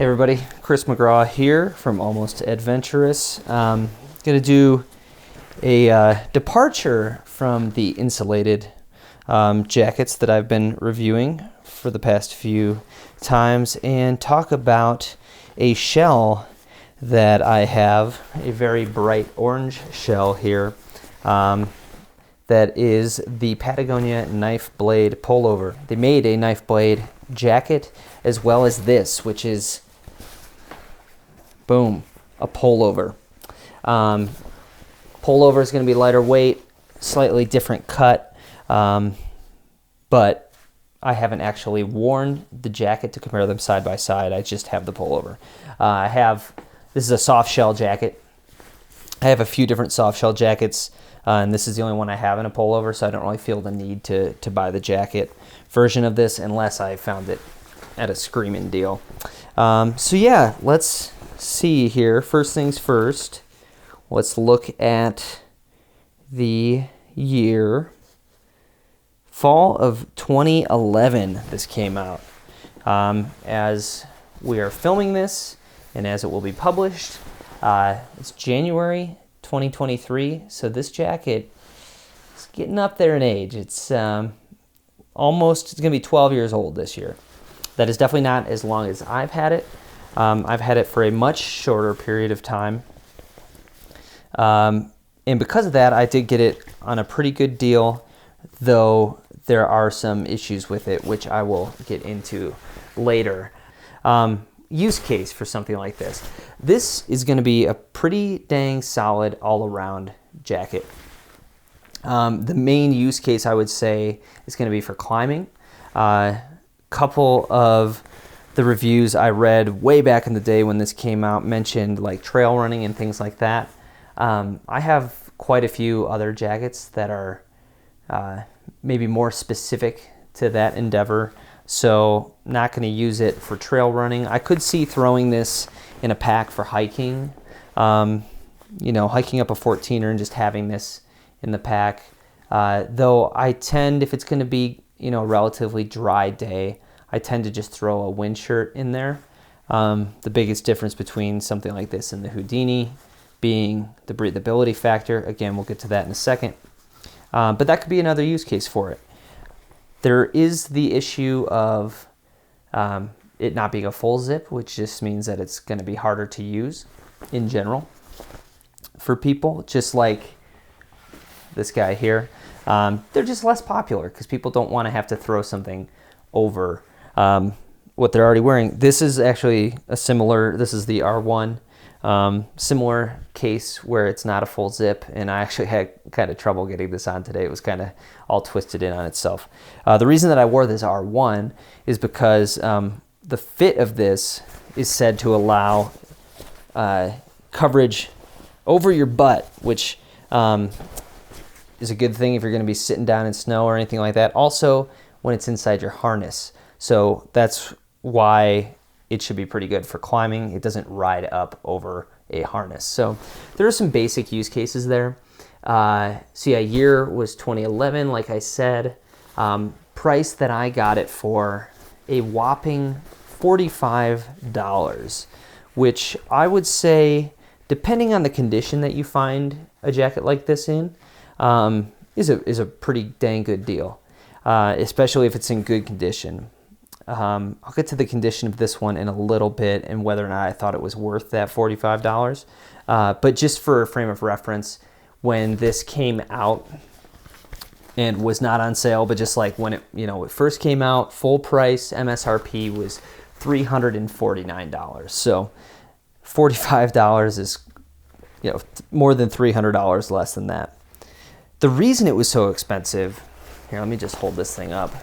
Hey everybody, Chris McGraw here from Almost Adventurous. Going to do a departure from the insulated jackets that I've been reviewing for the past few times and talk about a shell that I have, a very bright orange shell here, that is the Patagonia Knifeblade Pullover. They made a knife blade jacket as well as this, which is, boom, a pullover. Pullover is going to be lighter weight, slightly different cut, but I haven't actually worn the jacket to compare them side by side. I just have the pullover. This is a soft shell jacket. I have a few different soft shell jackets, and this is the only one I have in a pullover, so I don't really feel the need to buy the jacket version of this unless I found it at a screaming deal. So yeah, let's see here. First things first, let's look at the year. Fall of 2011 this came out. As we are filming this and as it will be published, it's January 2023, so this jacket is getting up there in age. It's going to be 12 years old this year. That is definitely not as long as I've had it. I've had it for a much shorter period of time. And because of that, I did get it on a pretty good deal, though there are some issues with it, which I will get into later. Use case for something like this. This is going to be a pretty dang solid all-around jacket. The main use case, I would say, is going to be for climbing. Couple of the reviews I read way back in the day when this came out mentioned like trail running and things like that. I have quite a few other jackets that are maybe more specific to that endeavor, so not going to use it for trail running. I could see throwing this in a pack for hiking, hiking up a 14er and just having this in the pack. Though I tend, if it's going to be a relatively dry day, I tend to just throw a wind shirt in there. The biggest difference between something like this and the Houdini being the breathability factor. Again, we'll get to that in a second. But that could be another use case for it. There is the issue of it not being a full zip, which just means that it's going to be harder to use in general for people, just like this guy here. They're just less popular because people don't want to have to throw something over what they're already wearing. This is actually this is the R1, similar case where it's not a full zip, and I actually had kind of trouble getting this on today. It was kind of all twisted in on itself. The reason that I wore this R1 is because the fit of this is said to allow coverage over your butt, which is a good thing if you're going to be sitting down in snow or anything like that. Also, when it's inside your harness. So that's why it should be pretty good for climbing. It doesn't ride up over a harness. So there are some basic use cases there. So yeah, year was 2011, like I said. Price that I got it for, a whopping $45, which I would say, depending on the condition that you find a jacket like this in, is a pretty dang good deal, especially if it's in good condition. I'll get to the condition of this one in a little bit and whether or not I thought it was worth that $45. But just for a frame of reference, when this came out and was not on sale, but just like when it first came out, full price MSRP was $349. So $45 is more than $300 less than that. The reason it was so expensive, here, let me just hold this thing up,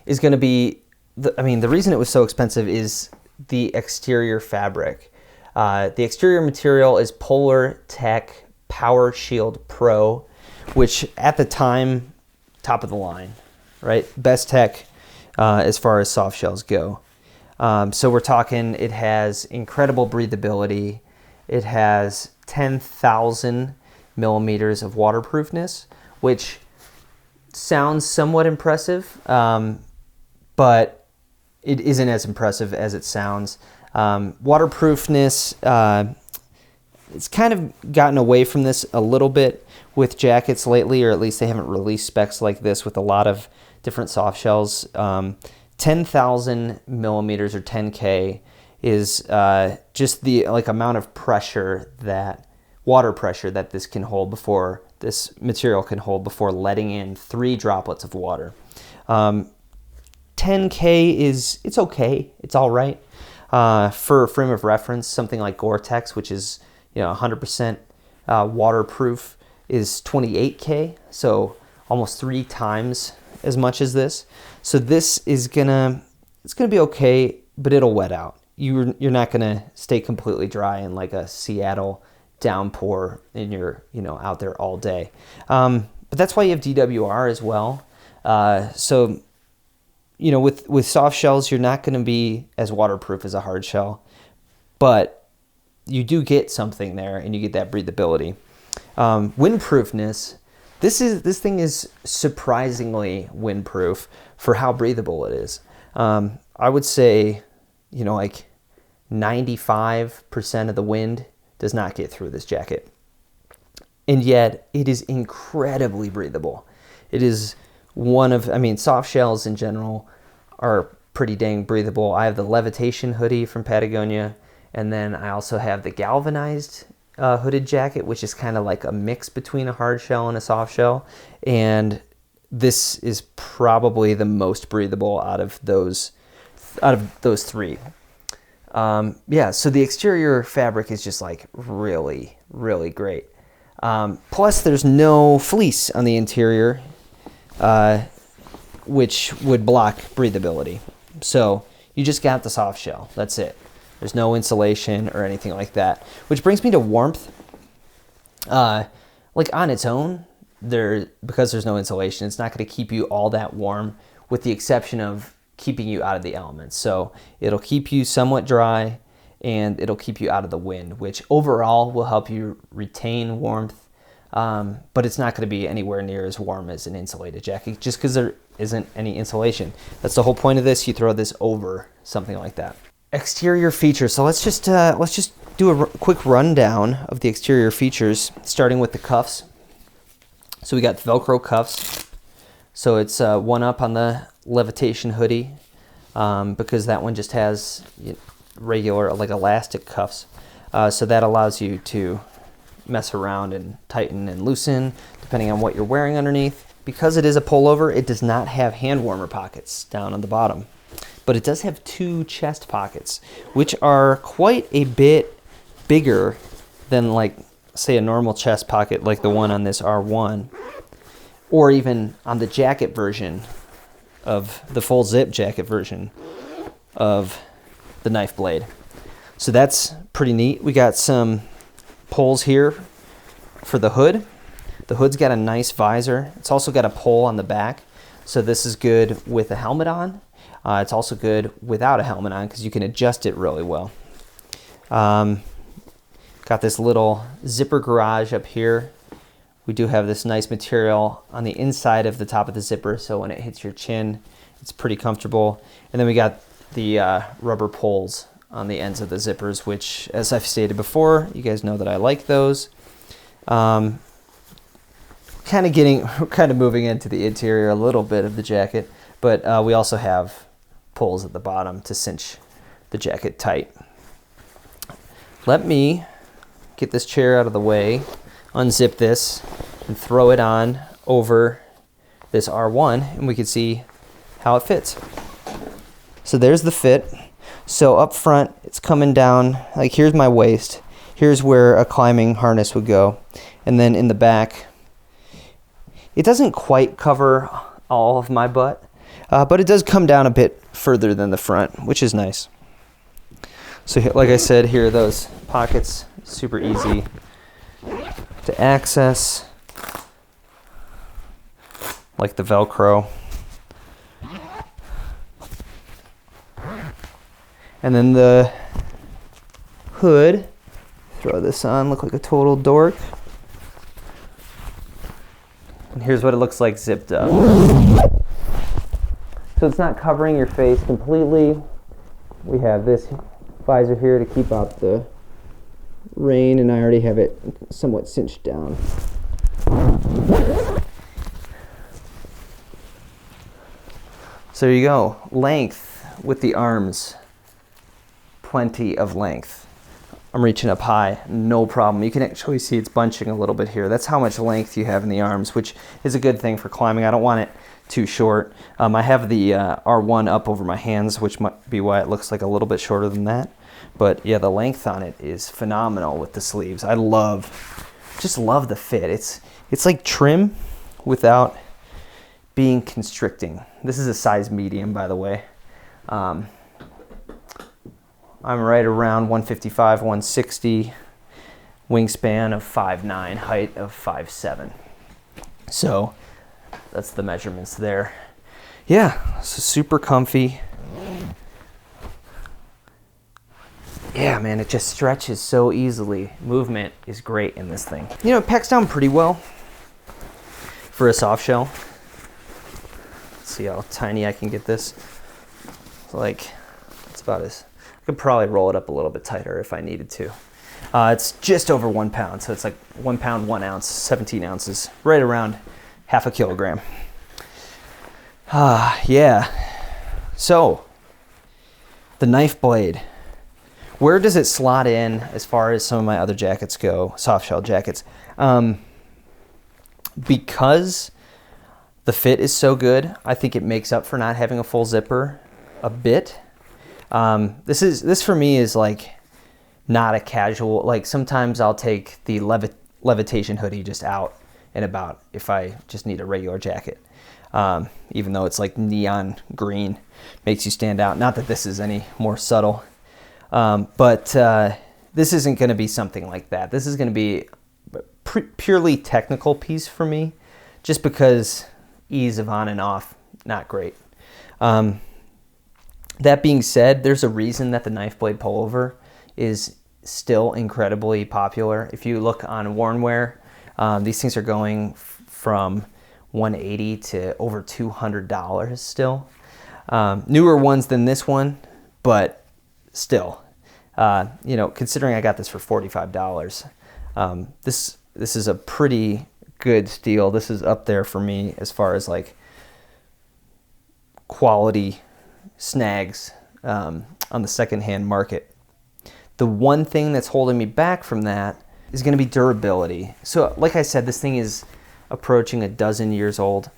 is going to be, the reason it was so expensive is the exterior fabric. The exterior material is Polartec Power Shield Pro, which at the time, top of the line, right? Best tech as far as soft shells go. So we're talking, it has incredible breathability. It has 10,000 millimeters of waterproofness, which sounds somewhat impressive, but it isn't as impressive as it sounds. Waterproofness, it's kind of gotten away from this a little bit with jackets lately, or at least they haven't released specs like this with a lot of different soft shells. 10,000 millimeters or 10K is just the amount of pressure, that water pressure that this can hold before, this material can hold before letting in 3 droplets of water. 10K it's okay, it's all right. For a frame of reference, something like Gore-Tex, which is 100% waterproof, is 28K, so almost 3 times as much as this. So this is it's gonna be okay, but it'll wet out. You're not gonna stay completely dry in like a Seattle downpour and you're out there all day. But that's why you have DWR as well. So with soft shells, you're not going to be as waterproof as a hard shell, but you do get something there, and you get that breathability. Windproofness. This thing is surprisingly windproof for how breathable it is. I would say, like 95% of the wind does not get through this jacket, and yet it is incredibly breathable. It is soft shells in general are pretty dang breathable. I have the levitation hoodie from Patagonia, and then I also have the galvanized hooded jacket, which is kind of like a mix between a hard shell and a soft shell. And this is probably the most breathable out of those 3. So the exterior fabric is just like really, really great. Plus there's no fleece on the interior, which would block breathability. So you just got the soft shell. That's it. There's no insulation or anything like that. Which brings me to warmth. Like on its own, because there's no insulation, it's not going to keep you all that warm, with the exception of keeping you out of the elements. So it'll keep you somewhat dry, and it'll keep you out of the wind, which overall will help you retain warmth. But it's not going to be anywhere near as warm as an insulated jacket, just because there isn't any insulation. That's the whole point of this. You throw this over something like that. Exterior features. So let's just do a quick rundown of the exterior features, starting with the cuffs. So we got Velcro cuffs. So it's one up on the levitation hoodie, because that one just has regular elastic cuffs. So that allows you to mess around and tighten and loosen depending on what you're wearing underneath. Because it is a pullover, it does not have hand warmer pockets down on the bottom, but it does have 2 chest pockets, which are quite a bit bigger than, like, say, a normal chest pocket like the one on this R1, or even on the jacket version of the full zip jacket version of the Knifeblade. So that's pretty neat. We got some pulls here for the hood. The hood's got a nice visor. It's also got a pull on the back, so this is good with a helmet on. It's also good without a helmet on because you can adjust it really well. Got this little zipper garage up here. We do have this nice material on the inside of the top of the zipper, so when it hits your chin, it's pretty comfortable. And then we got the rubber pulls on the ends of the zippers, which, as I've stated before, you guys know that I like those. Kind of moving into the interior a little bit of the jacket, but we also have pulls at the bottom to cinch the jacket tight. Let me get this chair out of the way, unzip this, and throw it on over this R1, and we can see how it fits. So there's the fit. So up front, it's coming down, like here's my waist. Here's where a climbing harness would go. And then in the back, it doesn't quite cover all of my butt, but it does come down a bit further than the front, which is nice. So like I said, here are those pockets, super easy to access, like the Velcro. And then the hood, throw this on, look like a total dork. And here's what it looks like zipped up. So it's not covering your face completely. We have this visor here to keep out the rain, and I already have it somewhat cinched down. So there you go. Length with the arms. Plenty of length. I'm reaching up high, no problem. You can actually see it's bunching a little bit here. That's how much length you have in the arms, which is a good thing for climbing. I don't want it too short. I have the R1 up over my hands, which might be why it looks like a little bit shorter than that. But yeah, the length on it is phenomenal with the sleeves. I just love the fit. It's like trim without being constricting. This is a size medium, by the way. I'm right around 155, 160, wingspan of 5'9", height of 5'7". So that's the measurements there. Yeah, so super comfy. Yeah, man, it just stretches so easily. Movement is great in this thing. You know, it packs down pretty well for a soft shell. Let's see how tiny I can get this. It's about as, I could probably roll it up a little bit tighter if I needed to. It's just over 1 pound, so it's like 1 pound, 1 ounce, 17 ounces, right around half a kilogram. Yeah. So, the knife blade. Where does it slot in as far as some of my other jackets go, soft shell jackets? Because the fit is so good, I think it makes up for not having a full zipper a bit. This for me is like not a casual, like sometimes I'll take the levitation hoodie just out and about if I just need a regular jacket. Even though it's like neon green, makes you stand out. Not that this is any more subtle. But this isn't going to be something like that. This is going to be a purely technical piece for me, just because ease of on and off, not great. That being said, there's a reason that the Knifeblade Pullover is still incredibly popular. If you look on Wornwear, these things are going from $180 to over $200 still. Newer ones than this one, but still. You know, considering I got this for $45, this is a pretty good steal. This is up there for me as far as like quality snags on the secondhand market. The one thing that's holding me back from that is going to be durability. So like I said, this thing is approaching a dozen years old,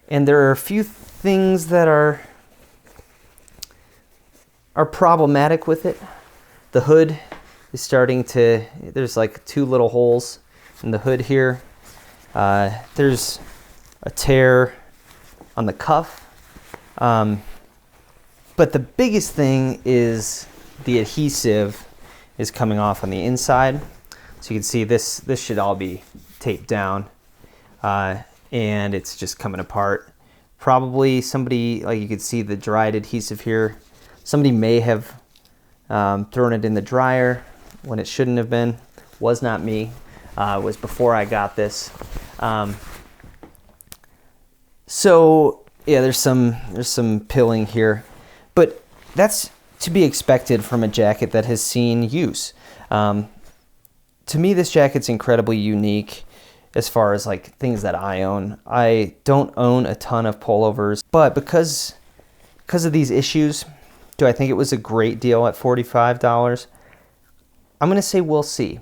and there are a few things that are problematic with it. The hood is starting to, there's like 2 little holes in the hood here. There's a tear on the cuff. But the biggest thing is the adhesive is coming off on the inside. So you can see this should all be taped down, and it's just coming apart. Probably somebody, like you could see the dried adhesive here, somebody may have thrown it in the dryer when it shouldn't have been. Was not me. It was before I got this. So yeah, there's some pilling here, but that's to be expected from a jacket that has seen use. To me, this jacket's incredibly unique as far as like things that I own. I don't own a ton of pullovers, but because of these issues, do I think it was a great deal at $45? I'm going to say we'll see.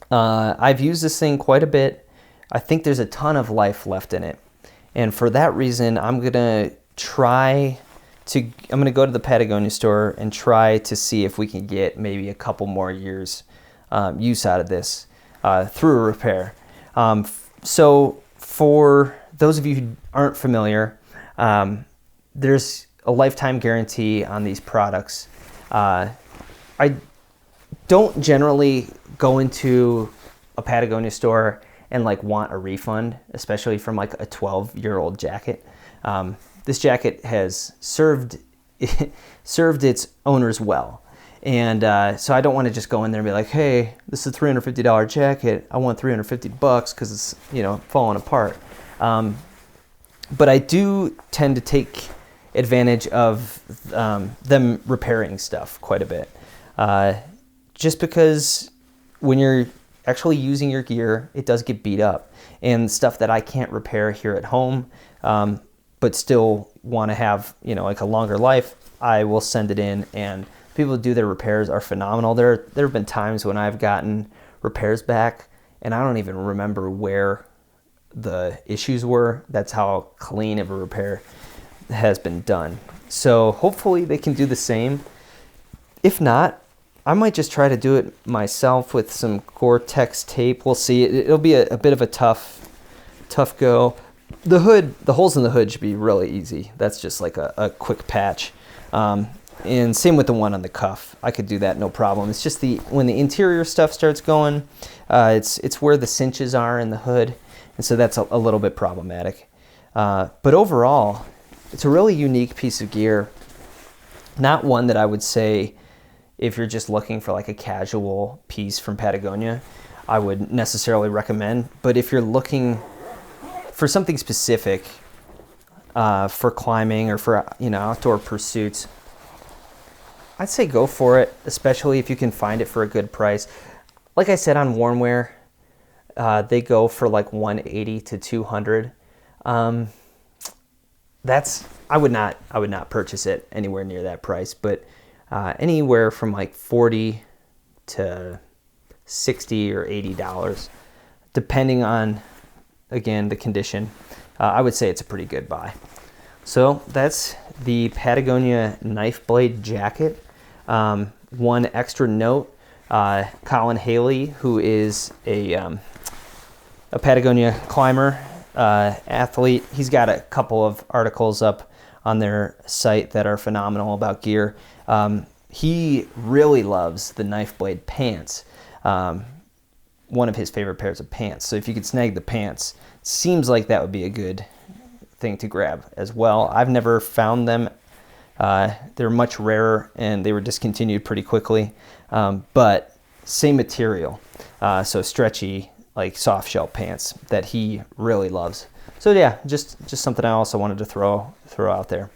I've used this thing quite a bit. I think there's a ton of life left in it. And for that reason, I'm going to go to the Patagonia store and try to see if we can get maybe a couple more years use out of this through a repair. So for those of you who aren't familiar, there's a lifetime guarantee on these products. I don't generally go into a Patagonia store and like want a refund, especially from like a 12-year-old jacket. This jacket has served its owners well. And so I don't want to just go in there and be like, hey, this is a $350 jacket. I want $350 because it's, falling apart. But I do tend to take advantage of them repairing stuff quite a bit. Just because when you're actually using your gear, it does get beat up. And stuff that I can't repair here at home, but still want to have, you know, like a longer life, I will send it in, and people who do their repairs are phenomenal. There have been times when I've gotten repairs back and I don't even remember where the issues were. That's how clean of a repair has been done. So hopefully they can do the same. If not, I might just try to do it myself with some Gore-Tex tape. We'll see. It'll be a bit of a tough go. The hood, the holes in the hood should be really easy. That's just like a quick patch. And same with the one on the cuff. I could do that, no problem. It's just when the interior stuff starts going, it's where the cinches are in the hood, and so that's a little bit problematic. But overall, it's a really unique piece of gear. Not one that I would say, if you're just looking for like a casual piece from Patagonia, I would necessarily recommend. But if you're looking for something specific for climbing or for, you know, outdoor pursuits, I'd say go for it, especially if you can find it for a good price. Like I said, on Warmwear, they go for like $180 to $200. I would not purchase it anywhere near that price, but anywhere from like $40 to $60 or $80, depending on, again, the condition. I would say it's a pretty good buy. So that's the Patagonia Knifeblade jacket. One extra note, Colin Haley, who is a Patagonia climber, athlete, he's got a couple of articles up on their site that are phenomenal about gear. He really loves the Knifeblade pants. One of his favorite pairs of pants. So if you could snag the pants, it seems like that would be a good thing to grab as well. I've never found them. They're much rarer and they were discontinued pretty quickly. But same material. So stretchy, like soft shell pants that he really loves. So yeah, just something I also wanted to throw out there.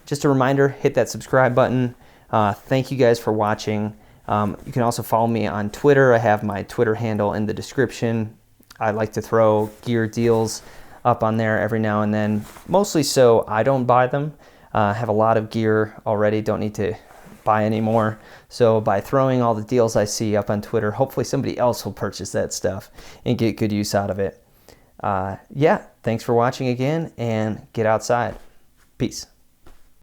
Just a reminder, hit that subscribe button. Thank you guys for watching. You can also follow me on Twitter. I have my Twitter handle in the description. I like to throw gear deals up on there every now and then, mostly so I don't buy them. I have a lot of gear already, don't need to buy any more. So by throwing all the deals I see up on Twitter, hopefully somebody else will purchase that stuff and get good use out of it. Yeah, thanks for watching again, and get outside. Peace.